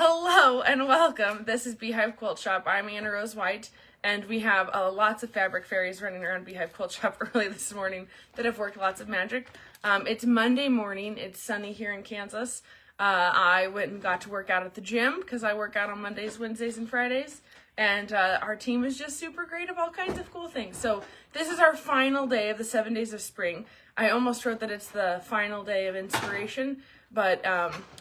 Hello and welcome. This is Beehive Quilt Shop. I'm Anna Rose White, and we have lots of fabric fairies running around Beehive Quilt Shop early this morning that have worked lots of magic. It's Monday morning. It's sunny here in Kansas. I went and got to work out at the gym because I work out on Mondays, Wednesdays, and Fridays. And our team is just super great of all kinds of cool things. So this is our final day of the 7 days of spring. I almost wrote that it's the final day of inspiration, but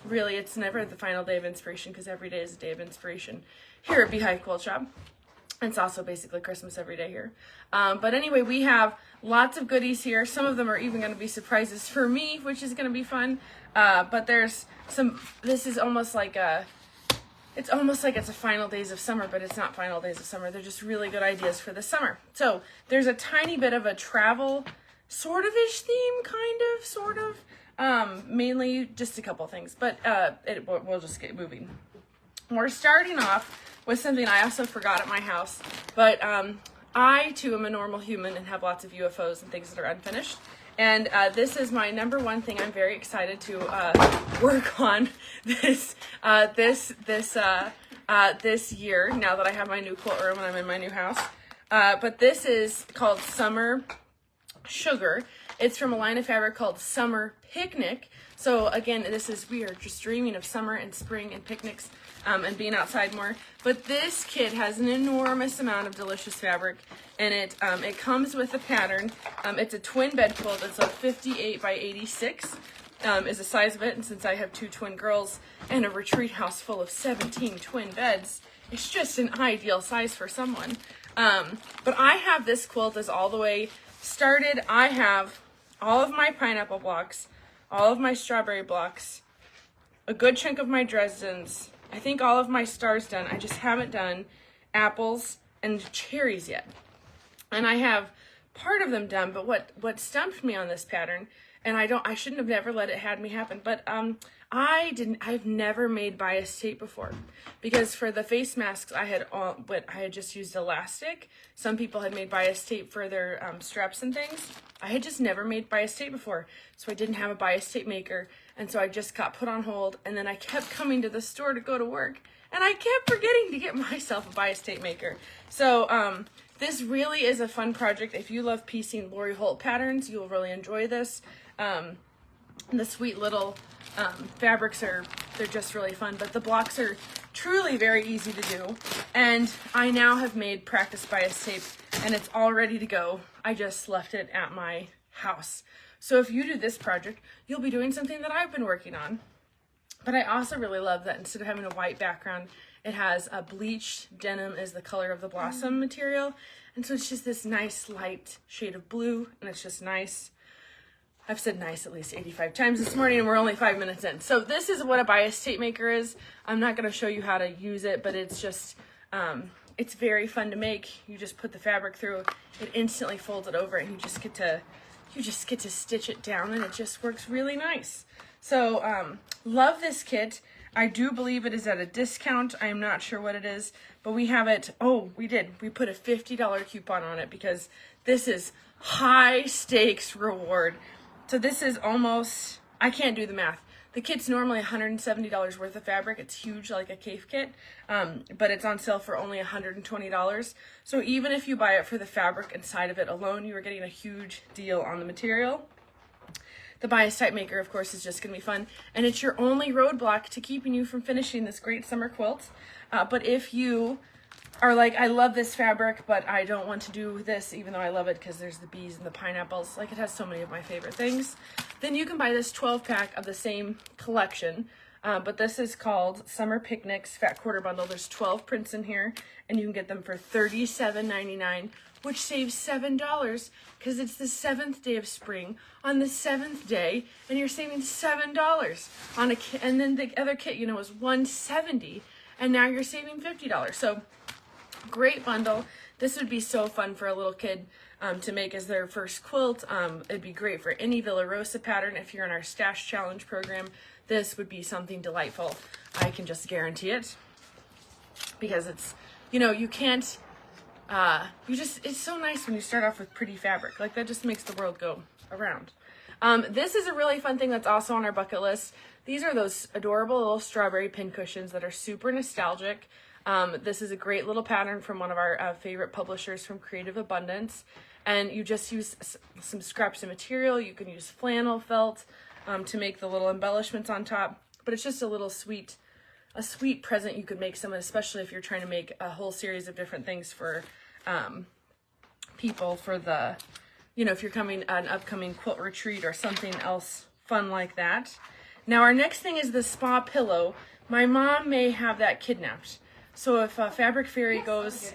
really it's never the final day of inspiration because every day is a day of inspiration here at Beehive Quilt Shop. It's also basically Christmas every day here. But anyway, we have lots of goodies here. Some of them are even going to be surprises for me, which is going to be fun. But there's some, this is almost like it's almost like it's a final days of summer, but it's not final days of summer. They're just really good ideas for the summer. So there's a tiny bit of a travel sort of-ish theme, kind of, sort of. Mainly just a couple things, but we'll just get moving. We're starting off with something I also forgot at my house, but I too am a normal human and have lots of UFOs and things that are unfinished. And this is my number one thing. I'm very excited to work on this year, now that I have my new quilt room and I'm in my new house. But this is called Summer Sugar. It's from a line of fabric called Summer Picnic. So again, we are just dreaming of summer and spring and picnics and being outside more. But this kit has an enormous amount of delicious fabric, and it comes with a pattern. It's a twin bed quilt. It's a 58 by 86 is the size of it. And since I have two twin girls and a retreat house full of 17 twin beds, it's just an ideal size for someone. But I have this quilt is all the way started. I have all of my pineapple blocks, all of my strawberry blocks, a good chunk of my Dresdens, I think all of my stars done. I just haven't done apples and cherries yet. And I have part of them done, but what stumped me on this pattern, and I shouldn't have never let it had me happen, but I've never made bias tape before, because for the face masks I had just used elastic. Some people had made bias tape for their straps and things. I had just never made bias tape before, so I didn't have a bias tape maker, and so I just got put on hold, and then I kept coming to the store to go to work, and I kept forgetting to get myself a bias tape maker. So this really is a fun project. If you love piecing Lori Holt patterns, you'll really enjoy this. The sweet little fabrics they're just really fun, but the blocks are truly very easy to do. And I now have made practice bias tape, and it's all ready to go. I just left it at my house. So if you do this project, you'll be doing something that I've been working on. But I also really love that instead of having a white background, it has a bleached denim as the color of the blossom material. And so it's just this nice light shade of blue, and it's just nice. I've said nice at least 85 times this morning, and we're only 5 minutes in. So this is what a bias tape maker is. I'm not going to show you how to use it, but it's just, it's very fun to make. You just put the fabric through, it instantly folds it over, and you just get to stitch it down, and it just works really nice. So love this kit. I do believe it is at a discount. I am not sure what it is, but we have it. Oh, we put a $50 coupon on it because this is high stakes reward. So this is almost, I can't do the math. The kit's normally $170 worth of fabric. It's huge, like a cave kit, but it's on sale for only $120. So even if you buy it for the fabric inside of it alone, you are getting a huge deal on the material. The bias tape maker, of course, is just going to be fun, and it's your only roadblock to keeping you from finishing this great summer quilt. But if you are like, I love this fabric, but I don't want to do this, even though I love it because there's the bees and the pineapples, like it has so many of my favorite things, then you can buy this 12-pack of the same collection. But this is called Summer Picnics Fat Quarter Bundle. There's 12 prints in here, and you can get them for $37.99, which saves $7 because it's the 7th day of spring on the 7th day, and you're saving $7 on a kit. And then the other kit, was $170, and now you're saving $50. So great bundle. This would be so fun for a little kid to make as their first quilt. It'd be great for any Villa Rosa pattern. If you're in our Stash Challenge program, this would be something delightful. I can just guarantee it, because it's, you can't, it's so nice when you start off with pretty fabric. Like, that just makes the world go around. This is a really fun thing that's also on our bucket list. these are those adorable little strawberry pin cushions that are super nostalgic. This is a great little pattern from one of our favorite publishers from Creative Abundance. And you just use some scraps of material. You can use flannel felt to make the little embellishments on top. But it's just a sweet present you could make someone, especially if you're trying to make a whole series of different things for people for the, if you're coming an upcoming quilt retreat or something else fun like that. Now our next thing is the spa pillow. My mom may have that kidnapped. So if Fabric Fairy goes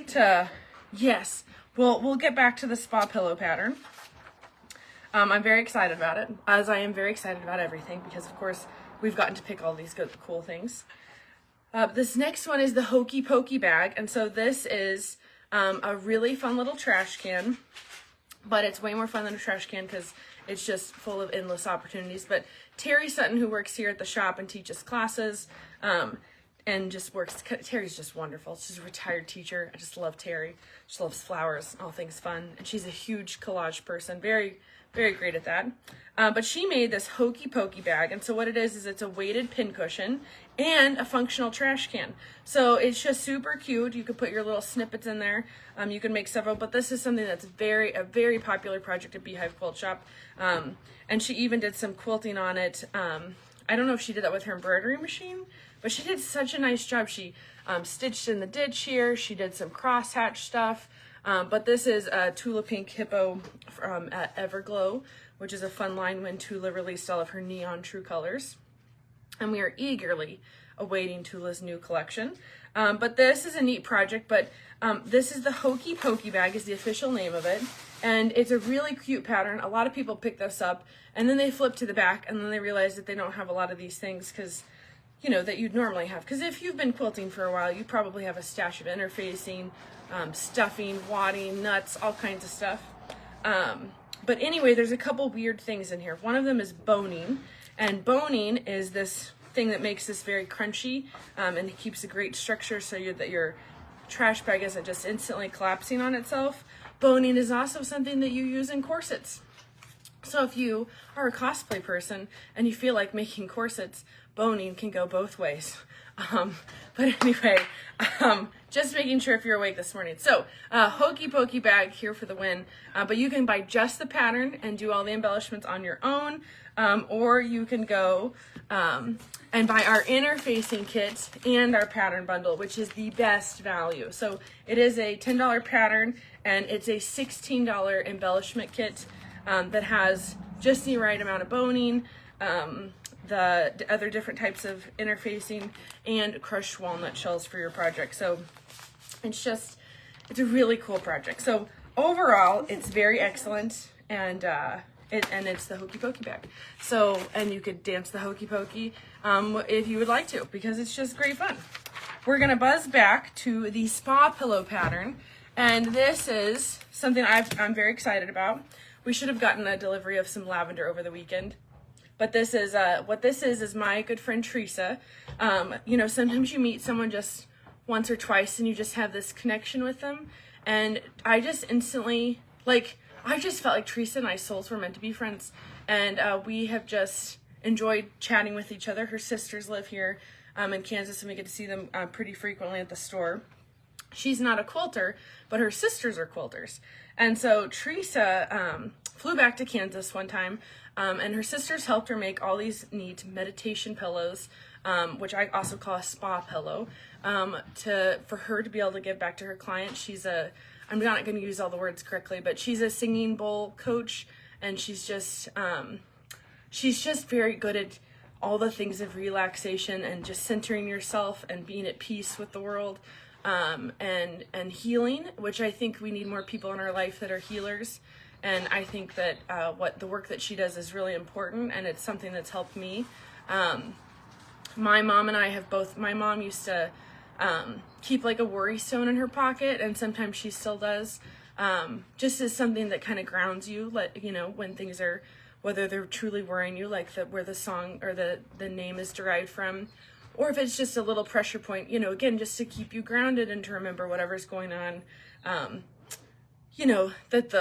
to, yes, we'll get back to the spa pillow pattern. I'm very excited about it, as I am very excited about everything, because of course we've gotten to pick all these good, cool things. This next one is the Hokey Pokey bag, and so this is a really fun little trash can, but it's way more fun than a trash can because it's just full of endless opportunities. But Terry Sutton, who works here at the shop and teaches classes, and just works, Terry's just wonderful. She's a retired teacher. I just love Terry. She loves flowers, all things fun, and she's a huge collage person, very, very great at that. But she made this Hokey Pokey bag, and so what it is it's a weighted pin cushion and a functional trash can. So it's just super cute. You could put your little snippets in there. You can make several, but this is something that's a very popular project at Beehive Quilt Shop. And she even did some quilting on it. I don't know if she did that with her embroidery machine, but she did such a nice job. She stitched in the ditch here. She did some crosshatch stuff. But this is a Tula Pink Hippo from Everglow, which is a fun line when Tula released all of her neon true colors. And we are eagerly awaiting Tula's new collection. But this is a neat project, but this is the Hokey Pokey bag is the official name of it. And it's a really cute pattern. A lot of people pick this up and then they flip to the back and then they realize that they don't have a lot of these things because, that you'd normally have. Because if you've been quilting for a while, you probably have a stash of interfacing, stuffing, wadding, nuts, all kinds of stuff. But anyway, there's a couple weird things in here. One of them is boning. And boning is this thing that makes this very crunchy and it keeps a great structure so that your trash bag isn't just instantly collapsing on itself. Boning is also something that you use in corsets. So if you are a cosplay person and you feel like making corsets, boning can go both ways. But anyway, just making sure if you're awake this morning. So, Hokey Pokey bag here for the win. But you can buy just the pattern and do all the embellishments on your own. Or you can go and buy our interfacing kit and our pattern bundle, which is the best value. So it is a $10 pattern and it's a $16 embellishment kit that has just the right amount of boning, the other different types of interfacing, and crushed walnut shells for your project. So it's a really cool project. So overall, it's very excellent, and it's the Hokey Pokey bag. So, and you could dance the Hokey Pokey if you would like to, because it's just great fun. We're gonna buzz back to the spa pillow pattern, and this is something I'm very excited about. We should have gotten a delivery of some lavender over the weekend. But this is, what this is my good friend Teresa. Sometimes you meet someone just once or twice and you just have this connection with them. And I just instantly, I just felt like Teresa and I's souls were meant to be friends. And we have just enjoyed chatting with each other. Her sisters live here in Kansas and we get to see them pretty frequently at the store. She's not a quilter, but her sisters are quilters. And so Teresa flew back to Kansas one time, and her sisters helped her make all these neat meditation pillows, which I also call a spa pillow, for her to be able to give back to her client. I'm not going to use all the words correctly, but she's a singing bowl coach, and she's just very good at all the things of relaxation and just centering yourself and being at peace with the world. And healing, which I think we need more people in our life that are healers. And I think that what the work that she does is really important, and it's something that's helped me. My mom and I have both, my mom used to keep a worry stone in her pocket, and sometimes she still does, just as something that kind of grounds you, when things are, whether they're truly worrying you, where the song or the name is derived from, or if it's just a little pressure point, again, just to keep you grounded and to remember whatever's going on. you know, that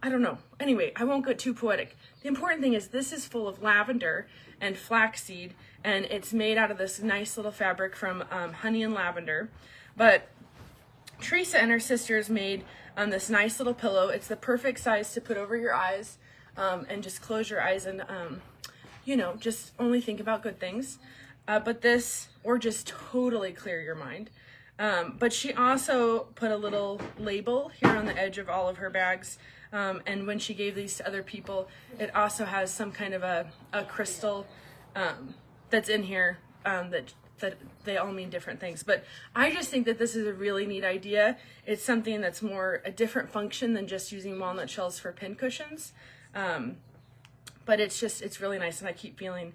I don't know. Anyway, I won't get too poetic. The important thing is this is full of lavender and flaxseed, and it's made out of this nice little fabric from honey and lavender. But Teresa and her sisters made this nice little pillow. It's the perfect size to put over your eyes and just close your eyes and, you know, just only think about good things. But this, or just totally clear your mind. But she also put a little label here on the edge of all of her bags. And when she gave these to other people, it also has some kind of a crystal that's in here that they all mean different things. But I just think that this is a really neat idea. It's something that's more a different function than just using walnut shells for pin cushions. But it's really nice, and I keep feeling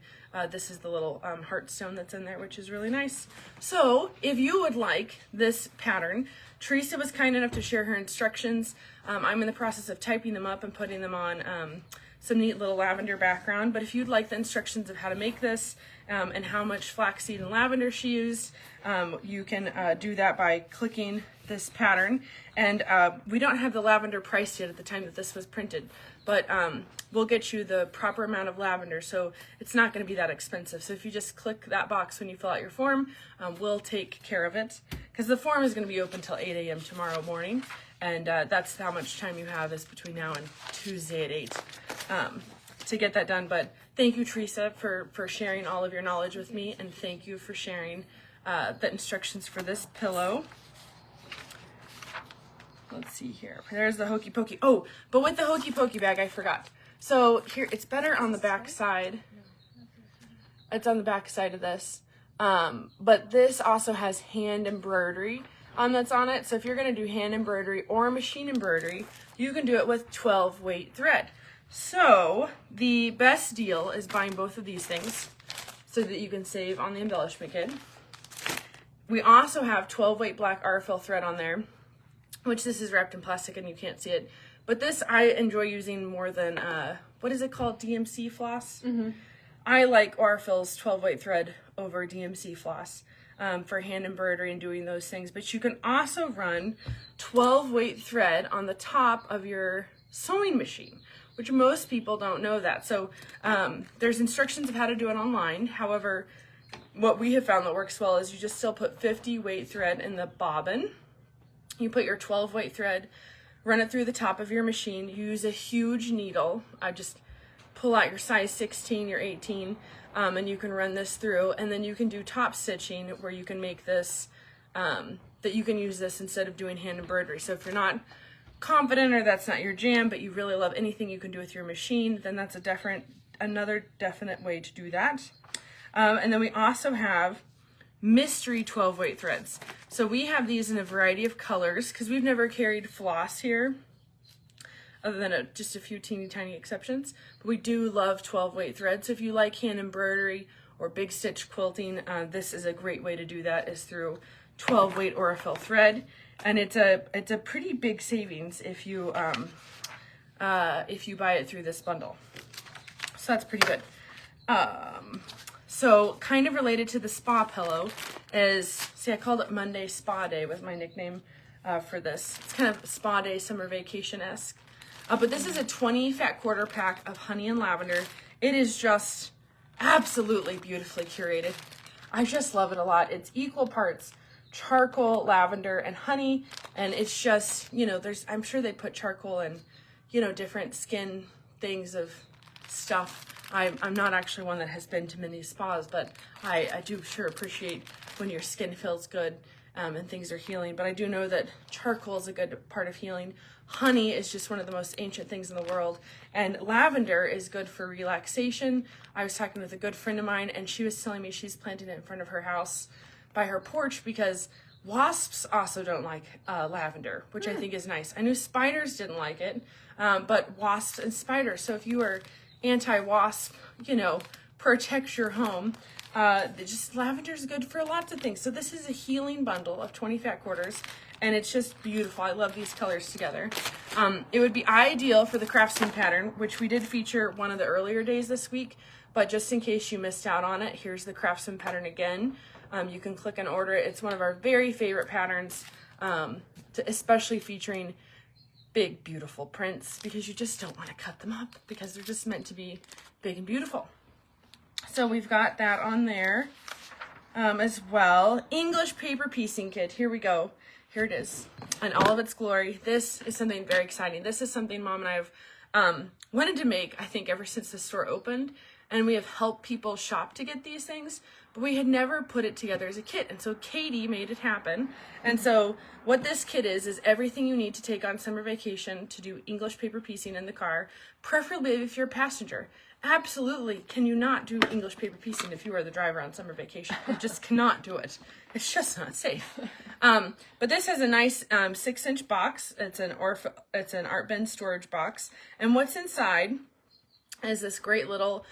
this is the little heart stone that's in there, which is really nice. So if you would like this pattern, Teresa was kind enough to share her instructions. I'm in the process of typing them up and putting them on some neat little lavender background. But if you'd like the instructions of how to make this and how much flaxseed and lavender she used, you can do that by clicking this pattern. And we don't have the lavender priced yet at the time that this was printed, but we'll get you the proper amount of lavender, so it's not going to be that expensive. So if you just click that box when you fill out your form, we'll take care of it, because the form is going to be open till 8 a.m. tomorrow morning, and that's how much time you have is between now and Tuesday at 8 to get that done. But thank you, Teresa, for sharing all of your knowledge with me, and thank you for sharing the instructions for this pillow. Let's see here. There's the Hokey Pokey. Oh, but with the Hokey Pokey bag, I forgot. So here, it's better on the back side. It's on the back side of this. But this also has hand embroidery that's on it. So if you're going to do hand embroidery or machine embroidery, you can do it with 12 weight thread. So the best deal is buying both of these things so that you can save on the embellishment kit. We also have 12 weight black RFL thread on there, which this is wrapped in plastic and you can't see it. But this I enjoy using more than, what is it called, DMC floss? Mm-hmm. I like Orfil's 12 weight thread over DMC floss for hand embroidery and doing those things. But you can also run 12 weight thread on the top of your sewing machine, which most people don't know that. So there's instructions of how to do it online. However, what we have found that works well is you just still put 50 weight thread in the bobbin. You put your 12 weight thread, run it through the top of your machine. You use a huge needle. I just pull out your size 16, your 18, and you can run this through. And then you can do top stitching where you can make this, that you can use this instead of doing hand embroidery. So if you're not confident or that's not your jam, but you really love anything you can do with your machine, then that's another definite way to do that. And then we also have mystery 12 weight threads. So we have these in a variety of colors because we've never carried floss here other than just a few teeny tiny exceptions. But we do love 12 weight threads. So if you like hand embroidery or big stitch quilting, this is a great way to do that, is through 12 weight Orfil thread. And it's a pretty big savings if you buy it through this bundle. So that's pretty good. So kind of related to the spa pillow is, see, I called it Monday Spa Day with my nickname for this. It's kind of spa day, summer vacation-esque. But this is a 20 fat quarter pack of honey and lavender. It is just absolutely beautifully curated. I just love it a lot. It's equal parts charcoal, lavender, and honey. And it's just, you know, I'm sure they put charcoal and, you know, different skin things of stuff. I'm not actually one that has been to many spas, but I do sure appreciate when your skin feels good and things are healing. But I do know that charcoal is a good part of healing. Honey is just one of the most ancient things in the world. And lavender is good for relaxation. I was talking with a good friend of mine, and she was telling me she's planting it in front of her house by her porch because wasps also don't like lavender, which I think is nice. I knew spiders didn't like it, but wasps and spiders. So if you are anti-wasp, you know, protect your home. Just lavender is good for lots of things. So this is a healing bundle of 20 fat quarters, and it's just beautiful. I love these colors together. It would be ideal for the craftsman pattern, which we did feature one of the earlier days this week, but just in case you missed out on it, here's the craftsman pattern again. You can click and order it. It's one of our very favorite patterns, especially featuring big, beautiful prints because you just don't want to cut them up because they're just meant to be big and beautiful. So we've got that on there as well. English paper piecing kit. Here we go. Here it is in all of its glory. This is something very exciting. This is something Mom and I have wanted to make, I think, ever since the store opened. And we have helped people shop to get these things, but we had never put it together as a kit. And so Katie made it happen. And so what this kit is everything you need to take on summer vacation to do English paper piecing in the car, preferably if you're a passenger. Absolutely, can you not do English paper piecing if you are the driver on summer vacation? You just cannot do it. It's just not safe. But this has a nice 6-inch box. It's an art bin storage box. And what's inside is this great little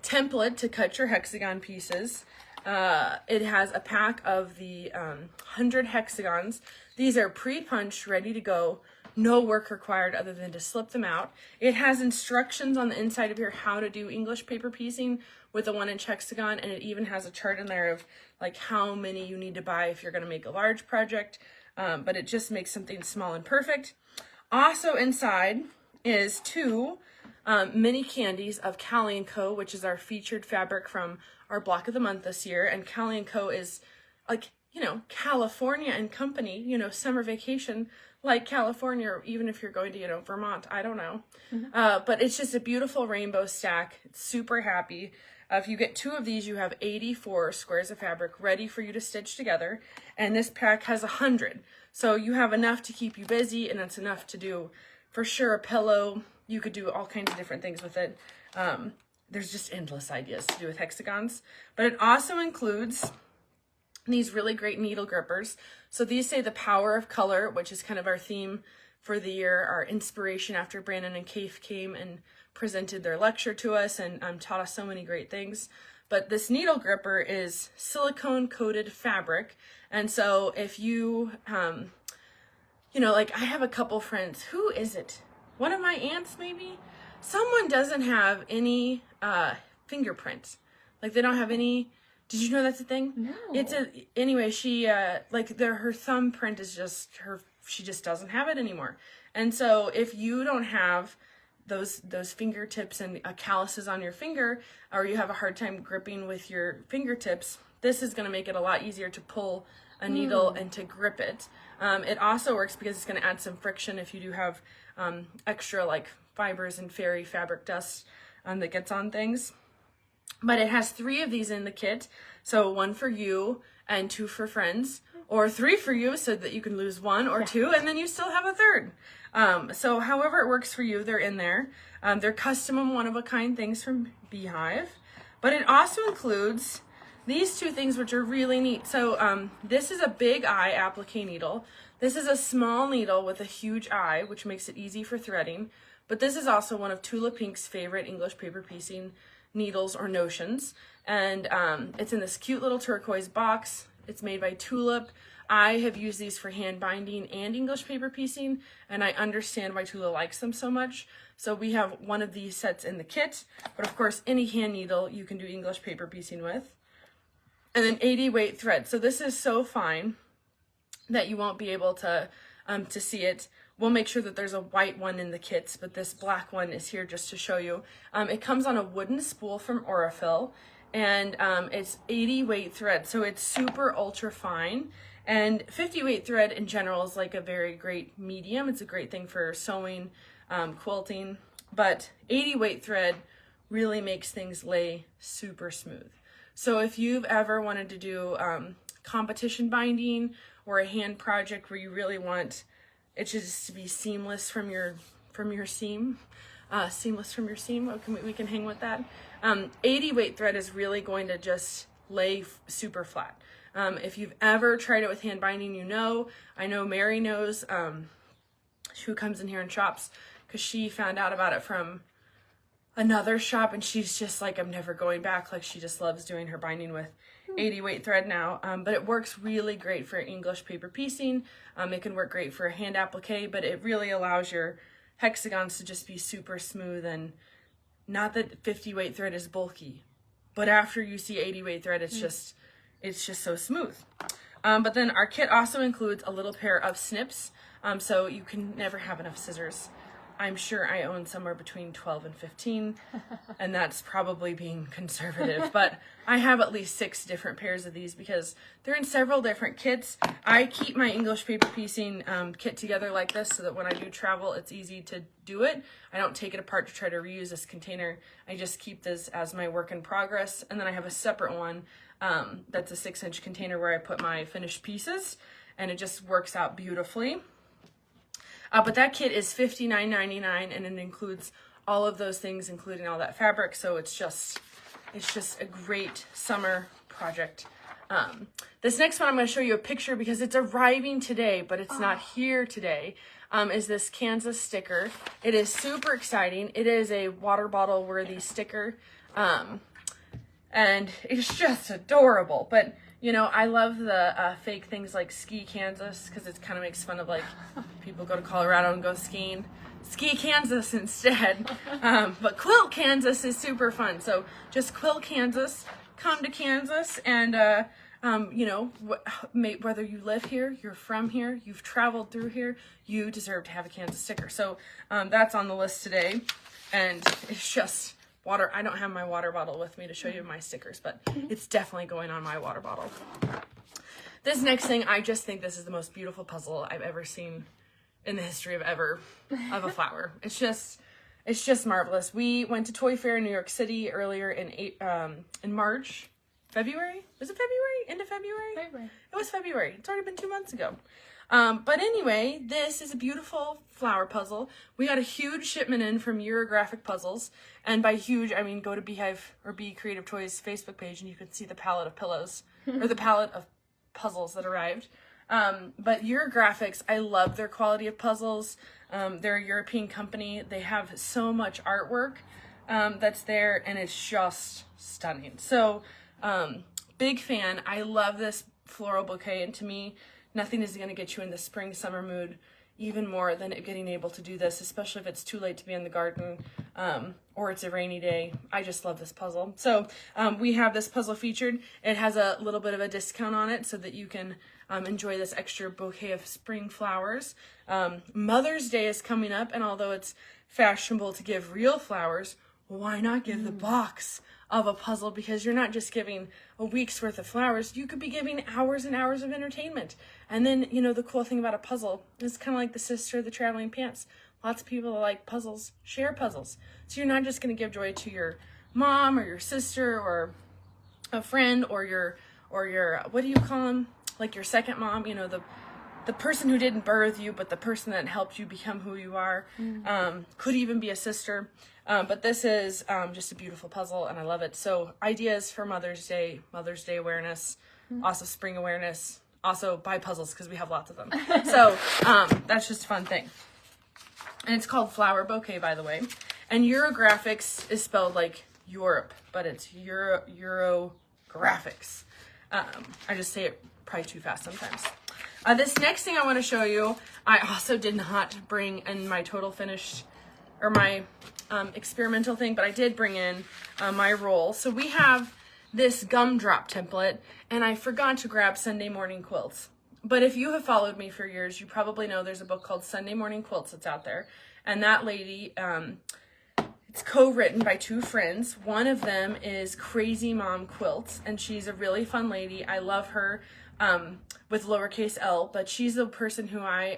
template to cut your hexagon pieces. It has a pack of the 100 hexagons. These are pre-punched, ready to go. No work required other than to slip them out. It has instructions on the inside of here how to do English paper piecing with a 1-inch hexagon, and it even has a chart in there of like how many you need to buy if you're going to make a large project, but it just makes something small and perfect. Also inside is 2 mini candies of Callie & Co., which is our featured fabric from our block of the month this year. And Callie & Co. is like, California and company, summer vacation like California, or even if you're going to, Vermont, I don't know. But it's just a beautiful rainbow stack. It's super happy. If you get 2 of these, you have 84 squares of fabric ready for you to stitch together. And this pack has 100. So you have enough to keep you busy, and it's enough to do, for sure, a pillow. You could do all kinds of different things with it. There's just endless ideas to do with hexagons. But it also includes these really great needle grippers. So these say the power of color, which is kind of our theme for the year, our inspiration after Brandon and Kafe came and presented their lecture to us and taught us so many great things. But this needle gripper is silicone coated fabric. And so if you, like I have a couple friends, who is it? One of my aunts maybe? Someone doesn't have any fingerprints. Like they don't have any. Did you know that's a thing? No. Anyway, she, her thumbprint is just she just doesn't have it anymore. And so if you don't have those fingertips and calluses on your finger, or you have a hard time gripping with your fingertips, this is going to make it a lot easier to pull a needle and to grip it. It also works because it's going to add some friction if you do have extra like fibers and fairy fabric dust that gets on things. But it has 3 of these in the kit. So 1 for you and 2 for friends, or 3 for you so that you can lose 1 or 2 and then you still have a 3rd. So however it works for you, they're in there. They're custom one-of-a-kind things from Beehive. But it also includes these 2 things which are really neat. So this is a big eye applique needle. This is a small needle with a huge eye, which makes it easy for threading. But this is also one of Tula Pink's favorite English paper piecing needles or notions, and it's in this cute little turquoise box. It's made by Tulip. I have used these for hand binding and English paper piecing, and I understand why Tula likes them so much. So we have one of these sets in the kit, but of course any hand needle you can do English paper piecing with. And then 80 weight thread. So this is so fine that you won't be able to see it. We'll make sure that there's a white one in the kits, but this black one is here just to show you. It comes on a wooden spool from Aurifil, and it's 80 weight thread, so it's super ultra fine. And 50 weight thread in general is like a very great medium. It's a great thing for sewing, quilting, but 80 weight thread really makes things lay super smooth. So if you've ever wanted to do competition binding or a hand project where you really want it just to be seamless from your seam, we can hang with that. 80 weight thread is really going to just lay super flat. If you've ever tried it with hand binding, I know Mary knows, who comes in here and shops, because she found out about it from another shop, and she's just like, I'm never going back. Like, she just loves doing her binding with 80 weight thread now. But it works really great for English paper piecing. It can work great for a hand applique, but it really allows your hexagons to just be super smooth. And not that 50 weight thread is bulky, but after you see 80 weight thread, it's just so smooth. But then our kit also includes a little pair of snips, so you can never have enough scissors. I'm sure I own somewhere between 12 and 15, and that's probably being conservative, but I have at least 6 different pairs of these because they're in several different kits. I keep my English paper piecing kit together like this so that when I do travel, it's easy to do it. I don't take it apart to try to reuse this container. I just keep this as my work in progress, and then I have a separate one that's a 6-inch container where I put my finished pieces, and it just works out beautifully. But that kit is $59.99, and it includes all of those things, including all that fabric. So it's just a great summer project. This next one, I'm going to show you a picture because it's arriving today, but it's not here today. Is this Kansas sticker. It is super exciting. It is a water bottle worthy sticker, and it's just adorable. But you know, I love the fake things like Ski Kansas because it kind of makes fun of like people go to Colorado and go skiing. Ski Kansas instead. But Quilt Kansas is super fun. So just Quilt Kansas, come to Kansas, and you know, whether you live here, you're from here, you've traveled through here, you deserve to have a Kansas sticker. So that's on the list today, and it's just water. I don't have my water bottle with me to show you my stickers, but it's definitely going on my water bottle. This next thing, I just think this is the most beautiful puzzle I've ever seen in the history of a flower. It's just marvelous. We went to Toy Fair in New York City earlier in March. February? Was it February? End of February? February. It was February. It's already been 2 months ago. But anyway, this is a beautiful flower puzzle. We got a huge shipment in from Eurographic Puzzles. And by huge, I mean go to Beehive or Bee Creative Toys Facebook page and you can see the palette of pillows or the palette of puzzles that arrived. But Eurographics, I love their quality of puzzles. They're a European company. They have so much artwork that's there, and it's just stunning. So big fan. I love this floral bouquet, and to me, nothing is going to get you in the spring summer mood even more than getting able to do this, especially if it's too late to be in the garden or it's a rainy day. I just love this puzzle. So we have this puzzle featured. It has a little bit of a discount on it so that you can enjoy this extra bouquet of spring flowers. Mother's Day is coming up, and although it's fashionable to give real flowers, why not give the box of a puzzle? Because you're not just giving a week's worth of flowers, you could be giving hours and hours of entertainment. And then, you know, the cool thing about a puzzle is kind of like the sister of the traveling pants. Lots of people that like puzzles share puzzles. So you're not just going to give joy to your mom or your sister or a friend or your what do you call them? Like your second mom, you know, the person who didn't birth you, but the person that helped you become who you are. Could even be a sister. But this is just a beautiful puzzle, and I love it. So ideas for Mother's Day awareness, also spring awareness, also buy puzzles because we have lots of them. So that's just a fun thing. And it's called Flower Bouquet, by the way. And Eurographics is spelled like Europe, but it's Eurographics. I just say it probably too fast sometimes. This next thing I want to show you, I also did not bring in my total finished or my experimental thing, but I did bring in my roll. So we have this gumdrop template, and I forgot to grab Sunday Morning Quilts. But if you have followed me for years, you probably know there's a book called Sunday Morning Quilts that's out there. And that lady, it's co-written by 2 friends. One of them is Crazy Mom Quilts, and she's a really fun lady. I love her with lowercase l, but she's the person who I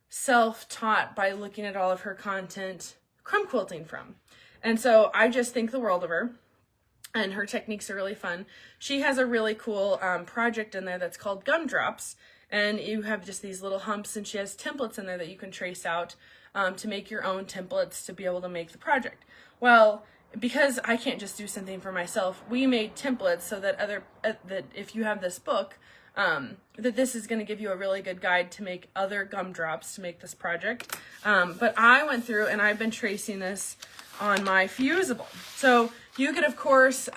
self-taught by looking at all of her content crumb quilting from. And so I just think the world of her, and her techniques are really fun. She has a really cool project in there that's called Gumdrops, and you have just these little humps, and she has templates in there that you can trace out to make your own templates to be able to make the project. Well, because I can't just do something for myself, we made templates so that that if you have this book, that this is going to give you a really good guide to make other gumdrops to make this project. But I went through and I've been tracing this on my fusible. So you could, of course,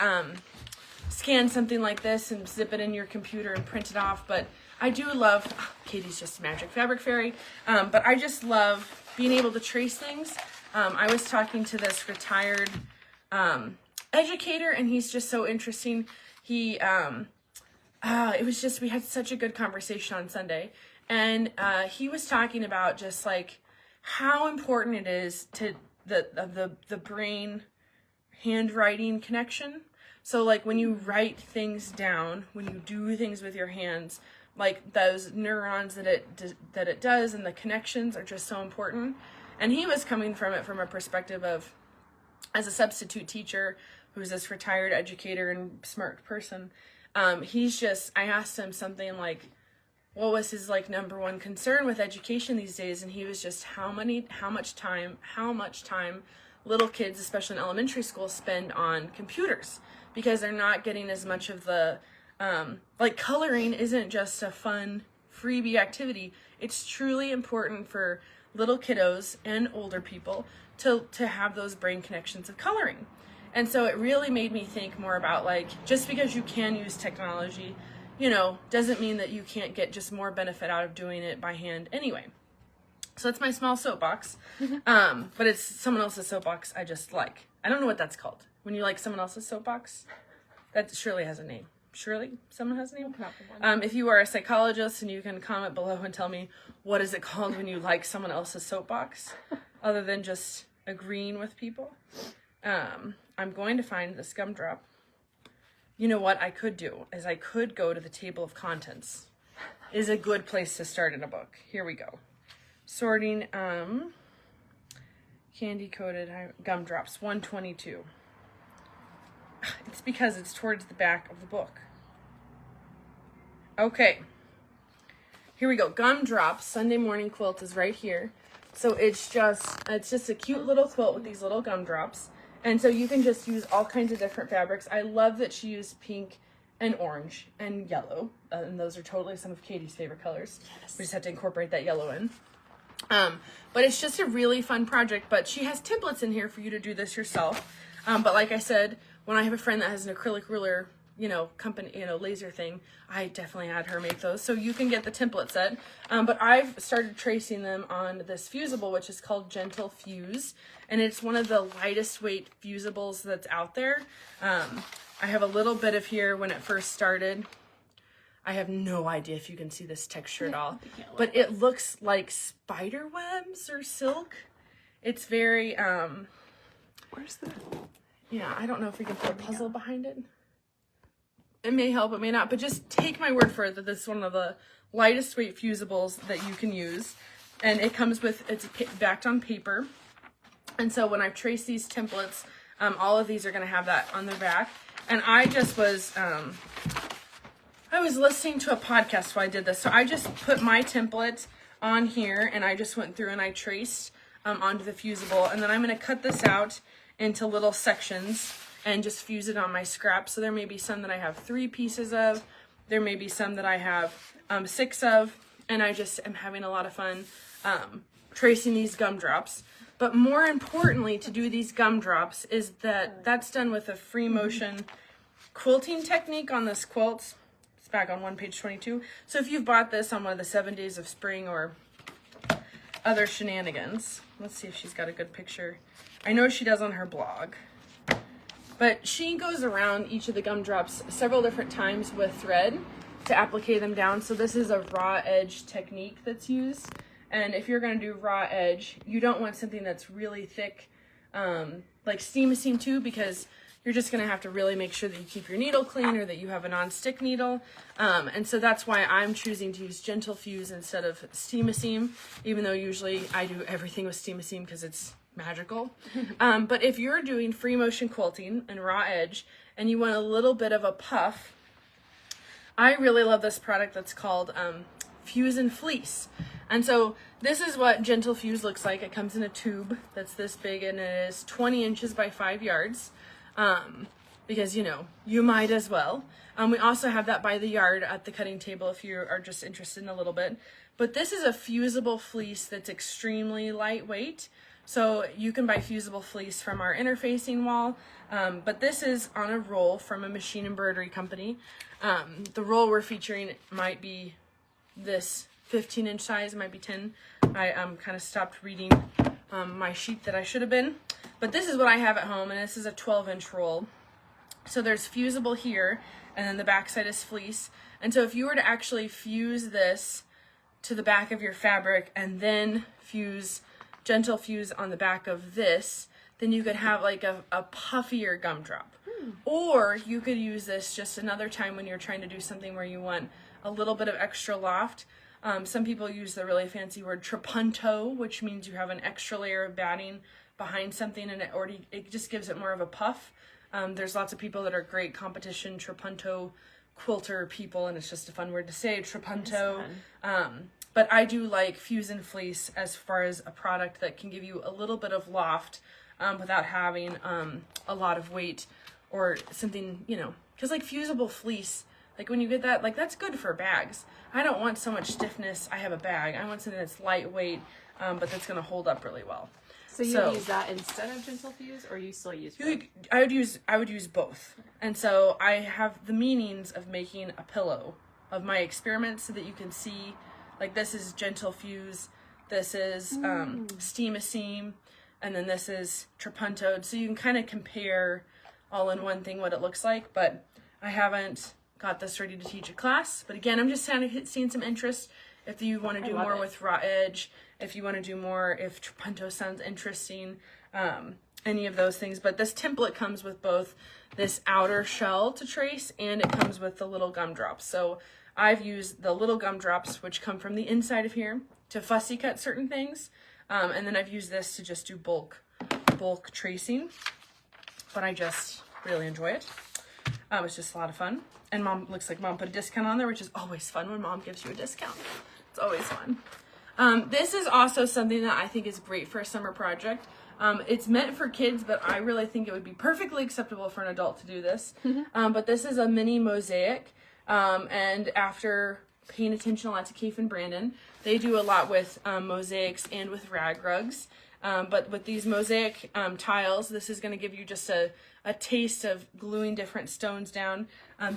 scan something like this and zip it in your computer and print it off. But I do love, Katie's just a magic fabric fairy, but I just love being able to trace things. I was talking to this retired educator, and he's just so interesting. He it was just, we had such a good conversation on Sunday. And he was talking about just like how important it is to the brain handwriting connection. So like when you write things down, when you do things with your hands, like those neurons that it does and the connections are just so important. And he was coming from it from a perspective of, as a substitute teacher who's this retired educator and smart person, I asked him something like, what was his like number one concern with education these days? And he was just how much time little kids, especially in elementary school, spend on computers, because they're not getting as much of the, like coloring isn't just a fun freebie activity. It's truly important for little kiddos and older people to have those brain connections of coloring. And so it really made me think more about like, just because you can use technology, doesn't mean that you can't get just more benefit out of doing it by hand anyway. So that's my small soapbox. But it's someone else's soapbox I just like. I don't know what that's called. When you like someone else's soapbox, that surely has a name. Surely someone has a name? If you are a psychologist, and you can comment below and tell me what is it called when you like someone else's soapbox, other than just agreeing with people. I'm going to find this gumdrop. You know what I could do is I could go to the table of contents. Is a good place to start in a book. Here we go. Sorting candy coated gumdrops 122. It's because it's towards the back of the book. Okay. Here we go. Gumdrops Sunday Morning Quilt is right here. So it's just a cute little quilt with these little gumdrops. And so you can just use all kinds of different fabrics. I love that she used pink and orange and yellow. And those are totally some of Katie's favorite colors. Yes. We just had to incorporate that yellow in. But it's just a really fun project. But she has templates in here for you to do this yourself. But like I said, when I have a friend that has an acrylic ruler, company, laser thing, I definitely had her make those. So you can get the template set. But I've started tracing them on this fusible, which is called Gentle Fuse. And it's one of the lightest weight fusibles that's out there. I have a little bit of here when it first started. I have no idea if you can see this texture at all, but it looks like spider webs or silk. It's very, where's the... Yeah, I don't know if we can put a puzzle behind it. It may help, it may not, but just take my word for it that this is one of the lightest weight fusibles that you can use. And it comes with, it's backed on paper. And so when I've traced these templates, all of these are going to have that on their back. And I just was, I was listening to a podcast while I did this. So I just put my template on here and I just went through and I traced onto the fusible. And then I'm going to cut this out into little sections and just fuse it on my scrap. So there may be some that I have 3 pieces of. There may be some that I have 6 of. And I just am having a lot of fun tracing these gumdrops. But more importantly, to do these gumdrops is that's done with a free motion quilting technique on this quilt. It's back on page 22. So if you've bought this on one of the 7 days of spring or other shenanigans, let's see if she's got a good picture. I know she does on her blog. But she goes around each of the gumdrops several different times with thread to applique them down. So this is a raw edge technique that's used. And if you're going to do raw edge, you don't want something that's really thick, like steam seam too, because you're just going to have to really make sure that you keep your needle clean or that you have a non-stick needle. And so that's why I'm choosing to use Gentle Fuse instead of steam seam, even though usually I do everything with steam seam because it's magical. But if you're doing free motion quilting and raw edge and you want a little bit of a puff, I really love this product that's called Fuse and Fleece. And so this is what Gentle Fuse looks like. It comes in a tube that's this big and it is 20 inches by 5 yards. Because you might as well. We also have that by the yard at the cutting table if you are just interested in a little bit. But this is a fusible fleece that's extremely lightweight. So you can buy fusible fleece from our interfacing wall. But this is on a roll from a machine embroidery company. The roll we're featuring might be this 15-inch size, might be 10. I kind of stopped reading my sheet that I should have been. But this is what I have at home, and this is a 12-inch roll. So there's fusible here, and then the back side is fleece. And so if you were to actually fuse this to the back of your fabric and then gentle fuse on the back of this, then you could have like a puffier gumdrop. Or you could use this just another time when you're trying to do something where you want a little bit of extra loft. Some people use the really fancy word trapunto, which means you have an extra layer of batting behind something, and it just gives it more of a puff. There's lots of people that are great competition trapunto quilter people, and it's just a fun word to say, trapunto. But I do like fusion fleece as far as a product that can give you a little bit of loft without having a lot of weight or something, because like fusible fleece, like when you get that, like that's good for bags. I don't want so much stiffness. I have a bag. I want something that's lightweight, but that's going to hold up really well. So you would use that instead of gentle fuse, or you still use both? I would use both. And so I have the meanings of making a pillow of my experiments so that you can see, like this is gentle fuse, this is steam a seam, and then this is trapuntoed. So you can kind of compare all in one thing what it looks like, but I haven't got this ready to teach a class. But again, I'm just kind of seeing some interest. If you want to do more with raw edge, if you want to do more, if trapunto sounds interesting, any of those things. But this template comes with both this outer shell to trace, and it comes with the little gumdrops. So I've used the little gumdrops, which come from the inside of here, to fussy cut certain things. And then I've used this to just do bulk tracing. But I just really enjoy it. It's just a lot of fun. And looks like mom put a discount on there, which is always fun when mom gives you a discount. It's always fun. This is also something that I think is great for a summer project. It's meant for kids, but I really think it would be perfectly acceptable for an adult to do this. But this is a mini mosaic. And after paying attention a lot to Keith and Brandon, they do a lot with mosaics and with rag rugs. But with these mosaic tiles, this is going to give you just a taste of gluing different stones down.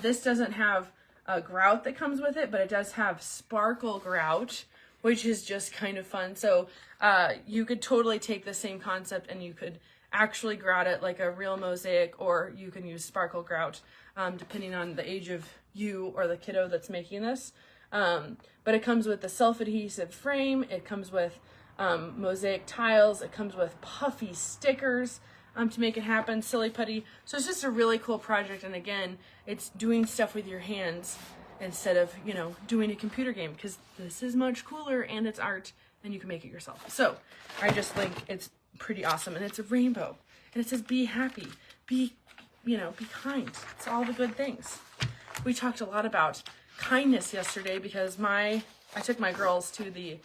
This doesn't have a grout that comes with it, but it does have sparkle grout, which is just kind of fun. So you could totally take the same concept and you could actually grout it like a real mosaic, or you can use sparkle grout, depending on the age of you or the kiddo that's making this. But it comes with the self-adhesive frame. It comes with mosaic tiles. It comes with puffy stickers to make it happen, silly putty. So it's just a really cool project. And again, it's doing stuff with your hands instead of, doing a computer game, because this is much cooler and it's art and you can make it yourself. So I just think it's pretty awesome, and it's a rainbow, and it says be happy, be kind. It's all the good things. We talked a lot about kindness yesterday because I took my girls to the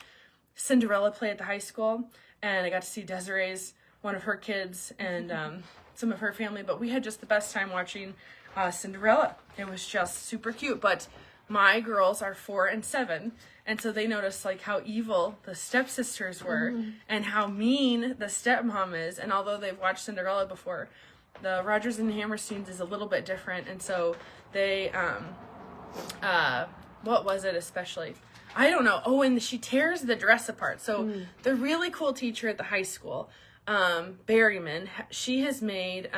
Cinderella play at the high school, and I got to see Desiree's, one of her kids, and some of her family, but we had just the best time watching Cinderella. It was just super cute. But my girls are 4 and 7, and so they noticed like how evil the stepsisters were and how mean the stepmom is. And although they've watched Cinderella before, the Rodgers and Hammersteins is a little bit different, and so they what was it especially? I don't know. Oh, and she tears the dress apart. So the really cool teacher at the high school, Berryman, she has made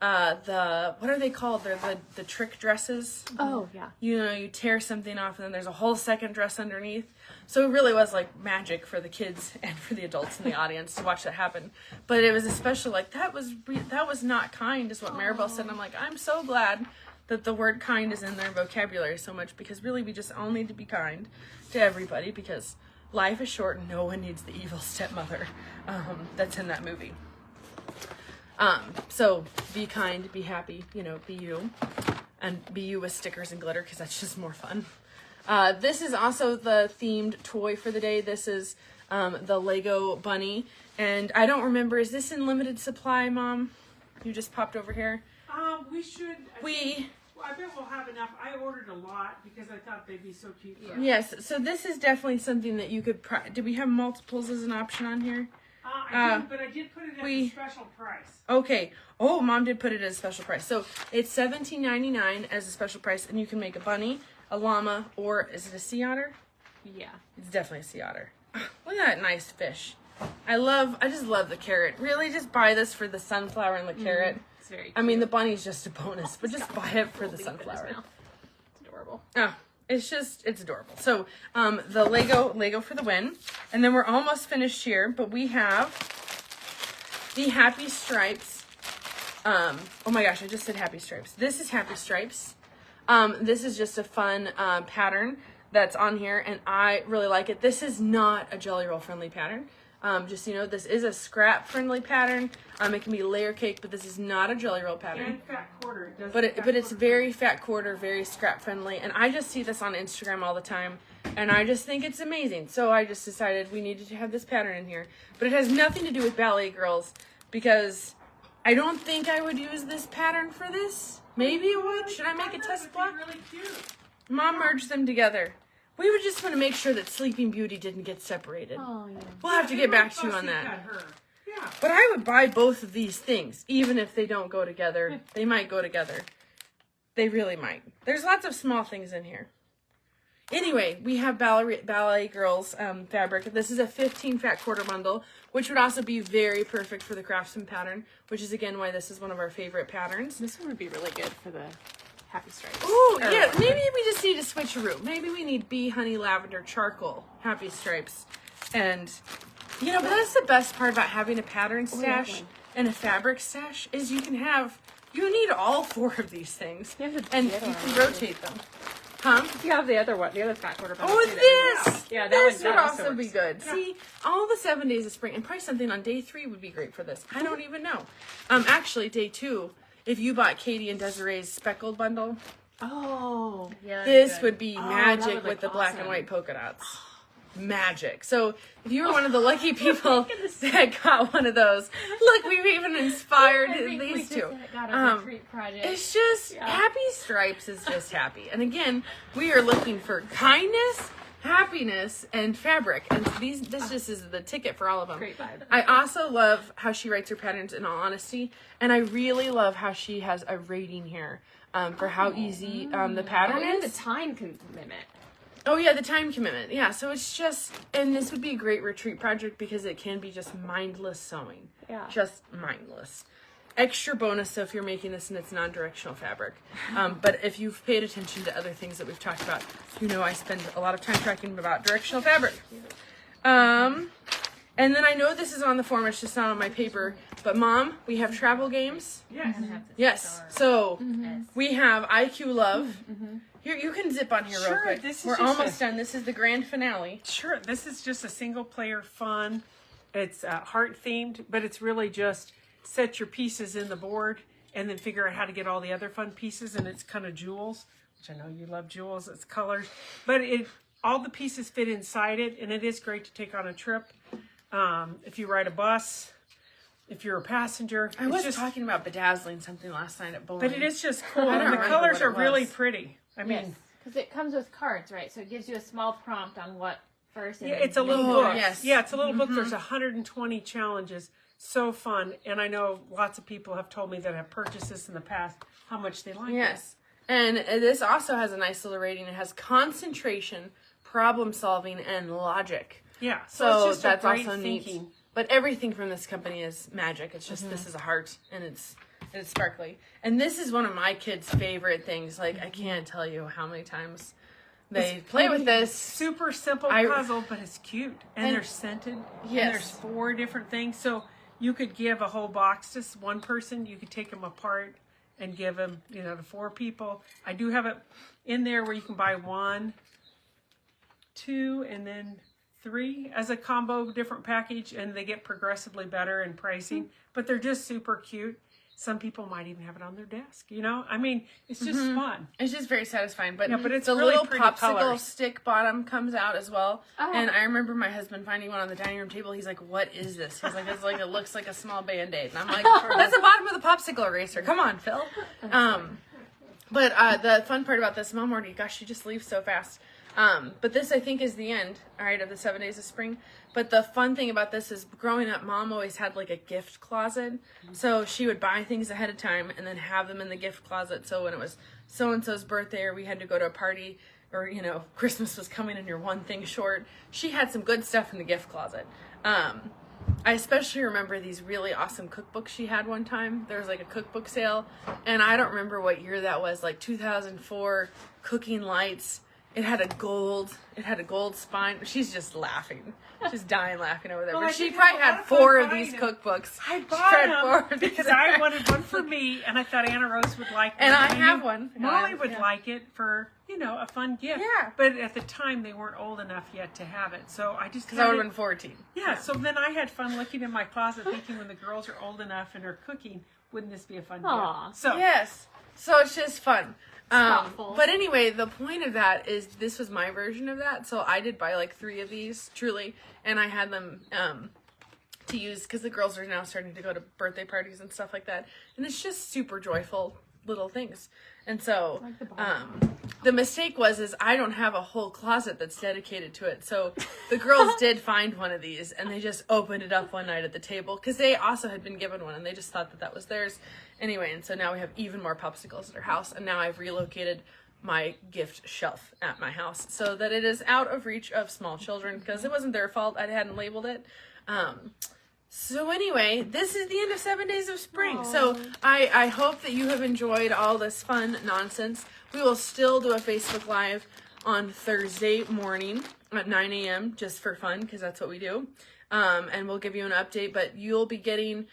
what are they called? They're the trick dresses. Oh, yeah. You tear something off and then there's a whole second dress underneath. So it really was like magic for the kids and for the adults in the audience to watch that happen. But it was especially like, that was not kind, is what Maribel said. And I'm like, I'm so glad that the word kind is in their vocabulary so much, because really we just all need to be kind to everybody, because life is short and no one needs the evil stepmother that's in that movie. So be kind, be happy, be you, and be you with stickers and glitter, because that's just more fun. This is also the themed toy for the day. This is the Lego bunny, and I don't remember, is this in limited supply, Mom? You just popped over here. We should. I bet we'll have enough. I ordered a lot because I thought they'd be so cute. Yeah. Yes, so this is definitely something that you could. Do we have multiples as an option on here? I didn't, but I did put it at a special price. Okay. Oh, Mom did put it at a special price. So it's $17.99 as a special price, and you can make a bunny, a llama, or is it a sea otter? Yeah. It's definitely a sea otter. Look at that nice fish. I just love the carrot. Really, just buy this for the sunflower and the carrot. It's very cute. I mean, the bunny's just a bonus, but just buy it for the Leaf in his sunflower. mouth. It's adorable. Oh, it's adorable. So, the Lego for the win. And then we're almost finished here, but we have the Happy Stripes. Oh my gosh, I just said Happy Stripes. This is Happy Stripes. This is just a fun pattern that's on here, and I really like it. This is not a Jelly Roll friendly pattern. Just so you know, this is a scrap friendly pattern. It can be layer cake, but this is not a Jelly Roll pattern. And fat quarter. It does But fat it's quarter. very fat quarter, very scrap friendly, and I just see this on Instagram all the time, and I just think it's amazing. So I just decided we needed to have this pattern in here, but it has nothing to do with ballet girls because I don't think I would use this pattern for this. Maybe it would. Should I make a test block? Really cute. Mom merged them together. We would just want to make sure that Sleeping Beauty didn't get separated. Oh, yeah. We'll have to get back to you on that. Her. Yeah. But I would buy both of these things, even if they don't go together. They might go together. They really might. There's lots of small things in here. Anyway, we have Ballet Girls fabric. This is a 15 fat quarter bundle, which would also be very perfect for the Craftsman pattern, which is, again, why this is one of our favorite patterns. This one would be really good for the Happy Stripes. Ooh, Or- yeah, maybe we just need a switcheroo. Maybe we need Bee, Honey, Lavender, Charcoal, Happy Stripes. And, you know, but that's the best part about having a pattern stash and a fabric stash is you need all four of these things. You have the And other you one, can too. rotate them. Huh? You have the other one, the other fat quarter bundle. Oh, too, that this! would- Yeah, This that would one also works. be good. See, all the 7 days of spring, and probably something on day 3 would be great for this. I don't even know. Actually, day 2, if you bought Katie and Desiree's speckled bundle, Oh, yeah. this would be that magic would with look the black and awesome. white polka dots. Magic. So if you were one of the lucky people that got one of those, look, we've even inspired these two. Got a retreat project. It's just Happy Stripes is just happy. And again, we are looking for kindness, happiness, and fabric. And this just is the ticket for all of them. Great vibe. I also love how she writes her patterns in all honesty. And I really love how she has a rating here for how easy the pattern And is. the time commitment. Oh yeah, the time commitment. Yeah, so it's just, and this would be a great retreat project because it can be just mindless sewing. Yeah. Just mindless. Extra bonus if you're making this and it's non-directional fabric. But if you've paid attention to other things that we've talked about, you know I spend a lot of time talking about directional fabric. And then I know this is on the form, it's just not on my paper. But Mom, we have travel games. Yes. Yes. So we have IQ Love. Here, you can zip on here real Sure, quick. this is We're just almost done. This is the grand finale. Sure. This is just a single player fun. It's heart themed, but it's really just set your pieces in the board and then figure out how to get all the other fun pieces. And it's kind of jewels, which I know you love jewels. It's colors, but all the pieces fit inside it, and it is great to take on a trip. If you ride a bus, if you're a passenger, I it's was just, talking about bedazzling something last night at bowling. but it is just cool. I don't And the remember colors what are it really was. pretty. I mean, Because it comes with cards, right? So it gives you a small prompt on what first. And yeah, then it's a little Oh, book. yes. Yeah, it's a little book. There's 120 challenges. So fun. And I know lots of people have told me that have purchased this in the past how much they like it. Yes. And this also has a nice little rating. It has concentration, problem solving, and logic. Yeah. So it's just that's a great also thinking. neat. But everything from this company is magic. It's just this is a heart and it's sparkly. And this is one of my kids' favorite things. Like I can't tell you how many times they play with this. Super simple I- puzzle, but it's cute. And they're scented. Yes. And there's 4 different things. So you could give a whole box to one person. You could take them apart and give them, to 4 people. I do have it in there where you can buy 1, 2, and then 3 as a combo different package, and they get progressively better in pricing, but they're just super cute. Some people might even have it on their desk, I mean, it's just fun. It's just very satisfying. But, Yeah, but it's the really little pretty popsicle colors. stick bottom comes out as well. Oh. And I remember my husband finding one on the dining room table. He's like, "What is this?" He's like, it looks like a small Band-Aid." And I'm like, "That's the bottom of the popsicle eraser. Come on, Phil." But the fun part about this, Mom already, gosh, she just leaves so fast. But this, I think, is the end, all right, of the 7 days of spring. But the fun thing about this is growing up, Mom always had like a gift closet. So she would buy things ahead of time and then have them in the gift closet. So when it was so-and-so's birthday or we had to go to a party or, Christmas was coming and you're one thing short, she had some good stuff in the gift closet. I I especially remember these really awesome cookbooks she had one time. There was like a cookbook sale, and I don't remember what year that was, like 2004, Cooking Lights. It had a gold spine. She's just laughing. She's dying laughing over there. Well, but I she did probably have a lot had of fun 4 of buying these them. cookbooks. I She bought had 4 them of these because there. I wanted one for me, and I thought Anna Rose would like one. And I knew have one. Molly would Yeah. like it for, a fun gift. Yeah. But at the time, they weren't old enough yet to have it. So I just Because I had would it. have been 14. Yeah, so then I had fun looking in my closet thinking when the girls are old enough and are cooking, wouldn't this be a fun Aw. gift? So Yes. So it's just fun. thoughtful. But anyway, the point of that is this was my version of that. So I did buy like 3 of these, truly. And I had them to use because the girls are now starting to go to birthday parties and stuff like that. And it's just super joyful little things. And so the mistake is I don't have a whole closet that's dedicated to it. So the girls did find one of these and they just opened it up one night at the table because they also had been given one and they just thought that that was theirs. Anyway, and so now we have even more popsicles at our house, and now I've relocated my gift shelf at my house so that it is out of reach of small children because it wasn't their fault. I hadn't labeled it. So anyway, this is the end of 7 Days of Spring. Aww. So I hope that you have enjoyed all this fun nonsense. We will still do a Facebook Live on Thursday morning at 9 a.m. just for fun because that's what we do. And we'll give you an update, but you'll be getting...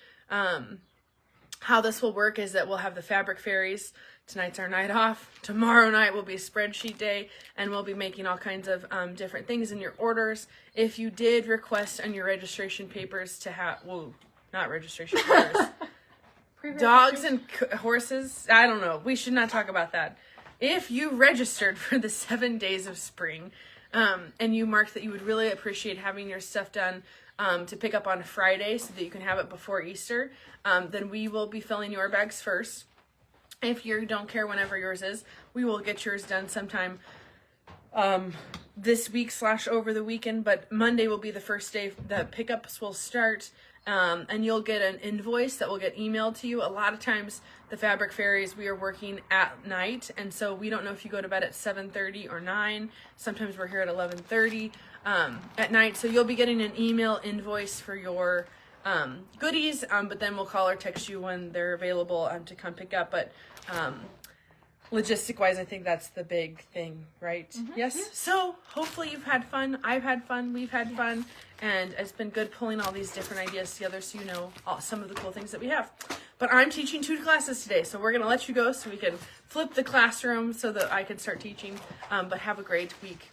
how this will work is that we'll have the fabric fairies. Tonight's our night off. Tomorrow night will be spreadsheet day, and we'll be making all kinds of different things in your orders. If you did request on your registration papers to have, not registration papers, dogs and horses, I don't know. We should not talk about that. If you registered for the 7 Days of Spring, and you marked that you would really appreciate having your stuff done to pick up on Friday so that you can have it before Easter, then we will be filling your bags first. If you don't care whenever yours is, we will get yours done sometime this week / over the weekend, but Monday will be the first day the pickups will start, and you'll get an invoice that will get emailed to you. A lot of times the fabric fairies, we are working at night, and so we don't know if you go to bed at 7:30 or 9. Sometimes we're here at 11:30 at night, so you'll be getting an email invoice for your goodies, but then we'll call or text you when they're available to come pick up. But logistic wise, I think that's the big thing, right? Mm-hmm. Yes. Yeah. So hopefully you've had fun. I've had fun. We've had fun. And it's been good pulling all these different ideas together so you know some of the cool things that we have. But I'm teaching 2 classes today, so we're going to let you go so we can flip the classroom so that I can start teaching. But have a great week.